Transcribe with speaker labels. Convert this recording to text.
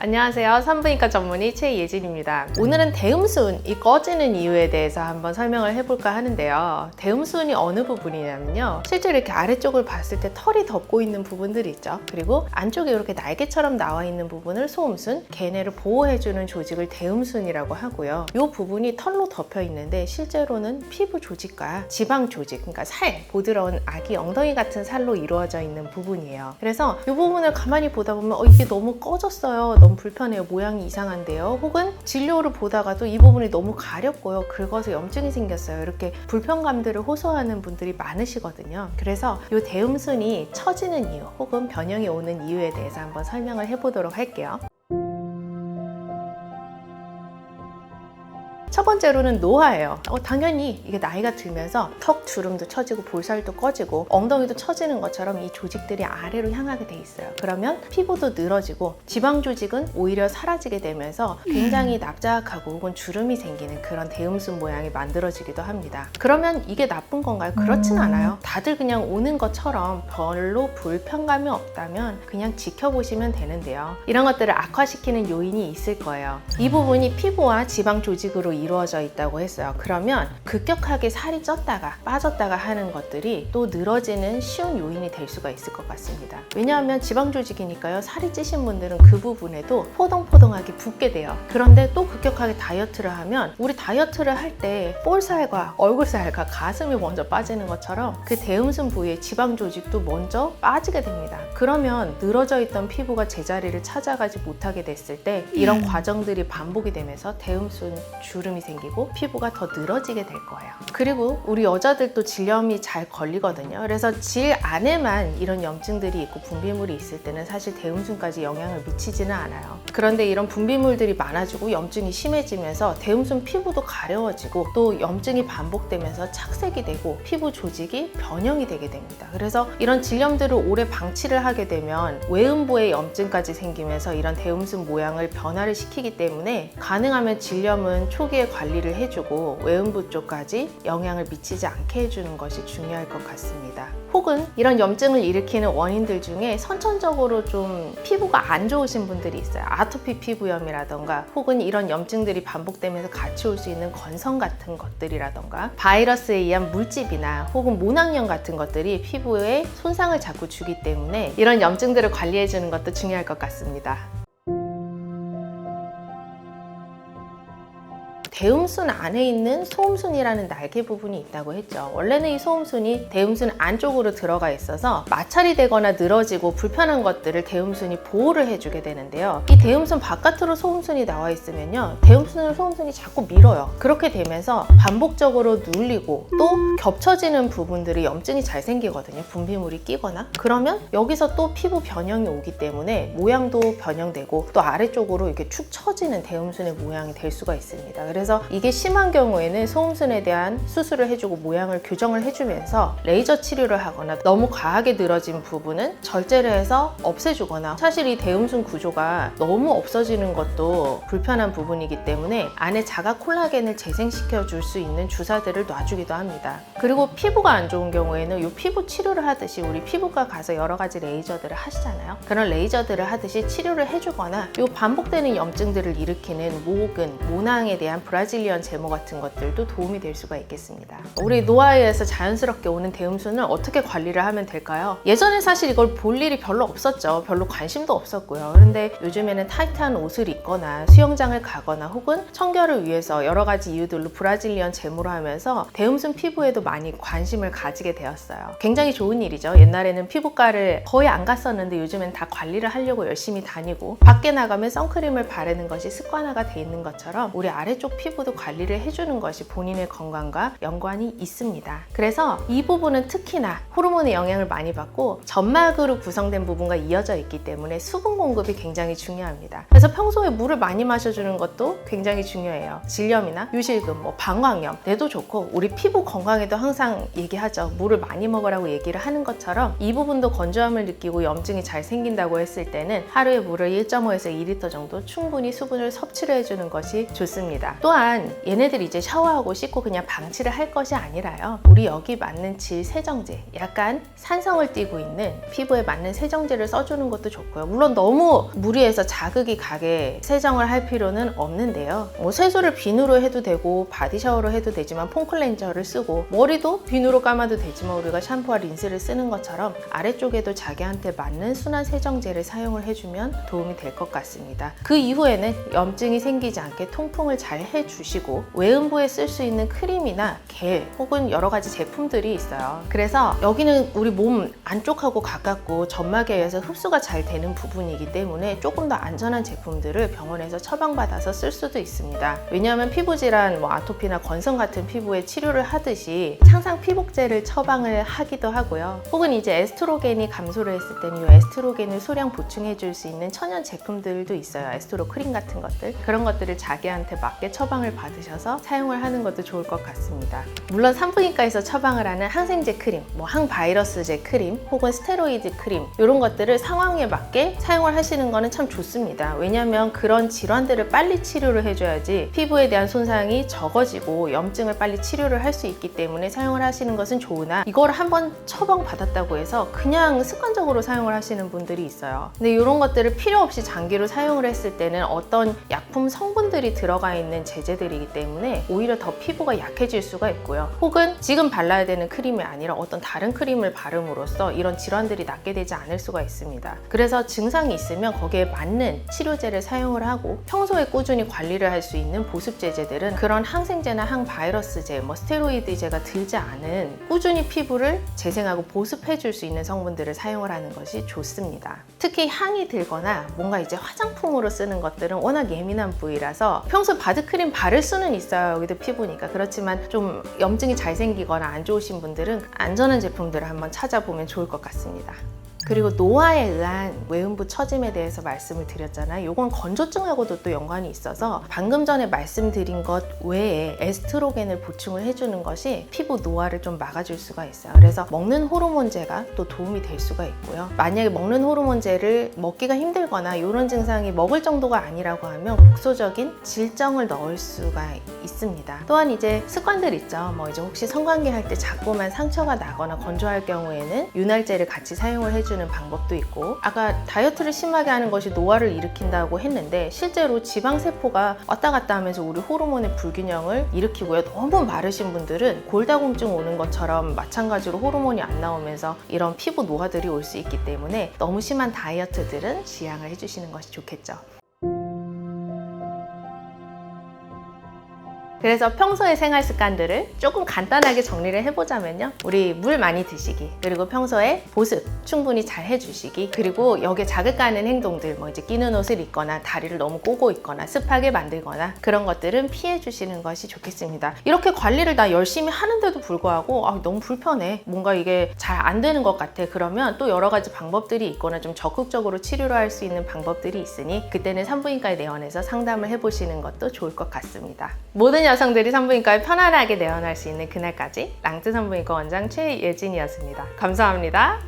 Speaker 1: 안녕하세요. 산부인과 전문의 최예진입니다. 오늘은 대음순이 꺼지는 이유에 대해서 한번 설명을 해볼까 하는데요. 대음순이 어느 부분이냐면요. 실제로 이렇게 아래쪽을 봤을 때 털이 덮고 있는 부분들이 있죠. 그리고 안쪽에 이렇게 날개처럼 나와 있는 부분을 소음순, 걔네를 보호해주는 조직을 대음순이라고 하고요. 이 부분이 털로 덮여 있는데 실제로는 피부 조직과 지방 조직, 그러니까 살, 보드러운 아기 엉덩이 같은 살로 이루어져 있는 부분이에요. 그래서 이 부분을 가만히 보다 보면 이게 너무 꺼졌어요. 너무 불편해요. 모양이 이상한데요. 혹은 진료를 보다가도 이 부분이 너무 가렵고요. 긁어서 염증이 생겼어요. 이렇게 불편감들을 호소하는 분들이 많으시거든요. 그래서 이 대음순이 처지는 이유 혹은 변형이 오는 이유에 대해서 한번 설명을 해보도록 할게요. 첫 번째로는 노화예요. 당연히 이게 나이가 들면서 턱 주름도 처지고 볼살도 꺼지고 엉덩이도 처지는 것처럼 이 조직들이 아래로 향하게 돼 있어요. 그러면 피부도 늘어지고 지방 조직은 오히려 사라지게 되면서 굉장히 납작하고 혹은 주름이 생기는 그런 대음순 모양이 만들어지기도 합니다. 그러면 이게 나쁜 건가요? 그렇진 않아요. 다들 그냥 오는 것처럼 별로 불편감이 없다면 그냥 지켜보시면 되는데요. 이런 것들을 악화시키는 요인이 있을 거예요. 이 부분이 피부와 지방 조직으로 이루어져 있다고 했어요. 그러면 급격하게 살이 쪘다가 빠졌다가 하는 것들이 또 늘어지는 쉬운 요인이 될 수가 있을 것 같습니다. 왜냐하면 지방 조직이니까요. 살이 찌신 분들은 그 부분에도 포동포동하게 붓게 돼요. 그런데 또 급격하게 다이어트를 하면 우리 다이어트를 할 때 볼살과 얼굴살과 가슴이 먼저 빠지는 것처럼 그 대음순 부위의 지방 조직도 먼저 빠지게 됩니다. 그러면 늘어져 있던 피부가 제자리를 찾아가지 못하게 됐을 때 이런 과정들이 반복이 되면서 대음순 주름이 생기고 피부가 더 늘어지게 될 거예요. 그리고 우리 여자들도 질염이 잘 걸리거든요. 그래서 질 안에만 이런 염증들이 있고 분비물이 있을 때는 사실 대음순까지 영향을 미치지는 않아요. 그런데 이런 분비물들이 많아지고 염증이 심해지면서 대음순 피부도 가려워지고 또 염증이 반복되면서 착색이 되고 피부 조직이 변형이 되게 됩니다. 그래서 이런 질염들을 오래 방치를 하게 되면 외음부에 염증까지 생기면서 이런 대음순 모양을 변화를 시키기 때문에 가능하면 질염은 초기에 관리를 해주고 외음부 쪽까지 영향을 미치지 않게 해주는 것이 중요할 것 같습니다. 혹은 이런 염증을 일으키는 원인들 중에 선천적으로 좀 피부가 안 좋으신 분들이 있어요. 아토피 피부염이라던가 혹은 이런 염증들이 반복되면서 같이 올 수 있는 건성 같은 것들이라던가 바이러스에 의한 물집이나 혹은 모낭염 같은 것들이 피부에 손상을 자꾸 주기 때문에 이런 염증들을 관리해주는 것도 중요할 것 같습니다. 대음순 안에 있는 소음순이라는 날개 부분이 있다고 했죠. 원래는 이 소음순이 대음순 안쪽으로 들어가 있어서 마찰이 되거나 늘어지고 불편한 것들을 대음순이 보호를 해주게 되는데요. 이 대음순 바깥으로 소음순이 나와 있으면요. 대음순을 소음순이 자꾸 밀어요. 그렇게 되면서 반복적으로 눌리고 또 겹쳐지는 부분들이 염증이 잘 생기거든요. 분비물이 끼거나. 그러면 여기서 또 피부 변형이 오기 때문에 모양도 변형되고 또 아래쪽으로 이렇게 축 처지는 대음순의 모양이 될 수가 있습니다. 그래서 이게 심한 경우에는 소음순에 대한 수술을 해주고 모양을 교정을 해주면서 레이저 치료를 하거나 너무 과하게 늘어진 부분은 절제를 해서 없애주거나 사실 이 대음순 구조가 너무 없어지는 것도 불편한 부분이기 때문에 안에 자가 콜라겐을 재생시켜 줄 수 있는 주사들을 놔주기도 합니다. 그리고 피부가 안 좋은 경우에는 이 피부 치료를 하듯이 우리 피부과 가서 여러 가지 레이저들을 하시잖아요. 그런 레이저들을 하듯이 치료를 해주거나 이 반복되는 염증들을 일으키는 모근, 모낭에 대한 브라질리언 제모 같은 것들도 도움이 될 수가 있겠습니다. 우리 노화에서 자연스럽게 오는 대음순을 어떻게 관리를 하면 될까요? 예전에 사실 이걸 볼 일이 별로 없었죠. 별로 관심도 없었고요. 그런데 요즘에는 타이트한 옷을 입거나 수영장을 가거나 혹은 청결을 위해서 여러 가지 이유들로 브라질리언 제모를 하면서 대음순 피부에도 많이 관심을 가지게 되었어요. 굉장히 좋은 일이죠. 옛날에는 피부과를 거의 안 갔었는데 요즘엔 다 관리를 하려고 열심히 다니고 밖에 나가면 선크림을 바르는 것이 습관화가 돼 있는 것처럼 우리 아래쪽 피부도 관리를 해주는 것이 본인의 건강과 연관이 있습니다. 그래서 이 부분은 특히나 호르몬의 영향을 많이 받고 점막으로 구성된 부분과 이어져 있기 때문에 수분 공급이 굉장히 중요합니다. 그래서 평소에 물을 많이 마셔주는 것도 굉장히 중요해요. 질염이나 유실금, 방광염, 뇌도 좋고 우리 피부 건강에도 항상 얘기하죠. 물을 많이 먹으라고 얘기를 하는 것처럼 이 부분도 건조함을 느끼고 염증이 잘 생긴다고 했을 때는 하루에 물을 1.5에서 2리터 정도 충분히 수분을 섭취를 해주는 것이 좋습니다. 또 또한 얘네들이 이제 샤워하고 씻고 그냥 방치를 할 것이 아니라요, 우리 여기 맞는 질 세정제, 약간 산성을 띠고 있는 피부에 맞는 세정제를 써주는 것도 좋고요. 물론 너무 무리해서 자극이 가게 세정을 할 필요는 없는데요, 뭐 세수를 비누로 해도 되고 바디 샤워로 해도 되지만 폼 클렌저를 쓰고, 머리도 비누로 감아도 되지만 우리가 샴푸와 린스를 쓰는 것처럼 아래쪽에도 자기한테 맞는 순한 세정제를 사용을 해주면 도움이 될 것 같습니다. 그 이후에는 염증이 생기지 않게 통풍을 잘 해주시고, 외음부에 쓸 수 있는 크림이나 겔 혹은 여러 가지 제품들이 있어요. 그래서 여기는 우리 몸 안쪽하고 가깝고 점막에 의해서 흡수가 잘 되는 부분이기 때문에 조금 더 안전한 제품들을 병원에서 처방받아서 쓸 수도 있습니다. 왜냐하면 피부질환, 뭐 아토피나 건성 같은 피부에 치료를 하듯이 창상 피복제를 처방을 하기도 하고요. 혹은 이제 에스트로겐이 감소를 했을 때는 이 에스트로겐을 소량 보충해 줄 수 있는 천연 제품들도 있어요. 에스트로 크림 같은 것들, 그런 것들을 자기한테 맞게 처방을 받으셔서 사용을 하는 것도 좋을 것 같습니다. 물론 산부인과에서 처방을 하는 항생제 크림, 뭐 항바이러스제 크림 혹은 스테로이드 크림, 이런 것들을 상황에 맞게 사용을 하시는 거는 참 좋습니다. 왜냐하면 그런 질환들을 빨리 치료를 해줘야지 피부에 대한 손상이 적어지고 염증을 빨리 치료를 할 수 있기 때문에 사용을 하시는 것은 좋으나, 이걸 한번 처방 받았다고 해서 그냥 습관적으로 사용을 하시는 분들이 있어요. 근데 이런 것들을 필요 없이 장기로 사용을 했을 때는 어떤 약품 성분들이 들어가 있는 제제들이기 때문에 오히려 더 피부가 약해질 수가 있고요. 혹은 지금 발라야 되는 크림이 아니라 어떤 다른 크림을 바름으로써 이런 질환들이 낫게 되지 않을 수가 있습니다. 그래서 증상이 있으면 거기에 맞는 치료제를 사용을 하고, 평소에 꾸준히 관리를 할 수 있는 보습 제제들은 그런 항생제나 항바이러스제, 뭐 스테로이드제가 들지 않은, 꾸준히 피부를 재생하고 보습해 줄 수 있는 성분들을 사용을 하는 것이 좋습니다. 특히 향이 들거나 뭔가 이제 화장품으로 쓰는 것들은 워낙 예민한 부위라서 평소 바드크림 바를 수는 있어요. 여기도 피부니까. 그렇지만 좀 염증이 잘 생기거나 안 좋으신 분들은 안전한 제품들을 한번 찾아보면 좋을 것 같습니다. 그리고 노화에 의한 외음부 처짐에 대해서 말씀을 드렸잖아요. 이건 건조증하고도 또 연관이 있어서 방금 전에 말씀드린 것 외에 에스트로겐을 보충을 해주는 것이 피부 노화를 좀 막아줄 수가 있어요. 그래서 먹는 호르몬제가 또 도움이 될 수가 있고요. 만약에 먹는 호르몬제를 먹기가 힘들거나 이런 증상이 먹을 정도가 아니라고 하면 국소적인 질정을 넣을 수가 있습니다. 또한 이제 습관들 있죠. 뭐 이제 혹시 성관계 할 때 자꾸만 상처가 나거나 건조할 경우에는 윤활제를 같이 사용을 해주는 방법도 있고, 아까 다이어트를 심하게 하는 것이 노화를 일으킨다고 했는데 실제로 지방세포가 왔다 갔다 하면서 우리 호르몬의 불균형을 일으키고요. 너무 마르신 분들은 골다공증 오는 것처럼 마찬가지로 호르몬이 안 나오면서 이런 피부 노화들이 올 수 있기 때문에 너무 심한 다이어트들은 지양을 해주시는 것이 좋겠죠. 그래서 평소의 생활 습관들을 조금 간단하게 정리를 해보자면요, 우리 물 많이 드시기, 그리고 평소에 보습 충분히 잘 해주시기, 그리고 여기에 자극하는 행동들, 뭐 이제 끼는 옷을 입거나 다리를 너무 꼬고 있거나 습하게 만들거나 그런 것들은 피해 주시는 것이 좋겠습니다. 이렇게 관리를 다 열심히 하는데도 불구하고 너무 불편해, 뭔가 이게 잘 안 되는 것 같아, 그러면 또 여러 가지 방법들이 있거나 좀 적극적으로 치료를 할 수 있는 방법들이 있으니 그때는 산부인과에 내원해서 상담을 해보시는 것도 좋을 것 같습니다. 모든 여성들이 산부인과에 편안하게 내원할 수 있는 그날까지 랑즈 산부인과 원장 최예진이었습니다. 감사합니다.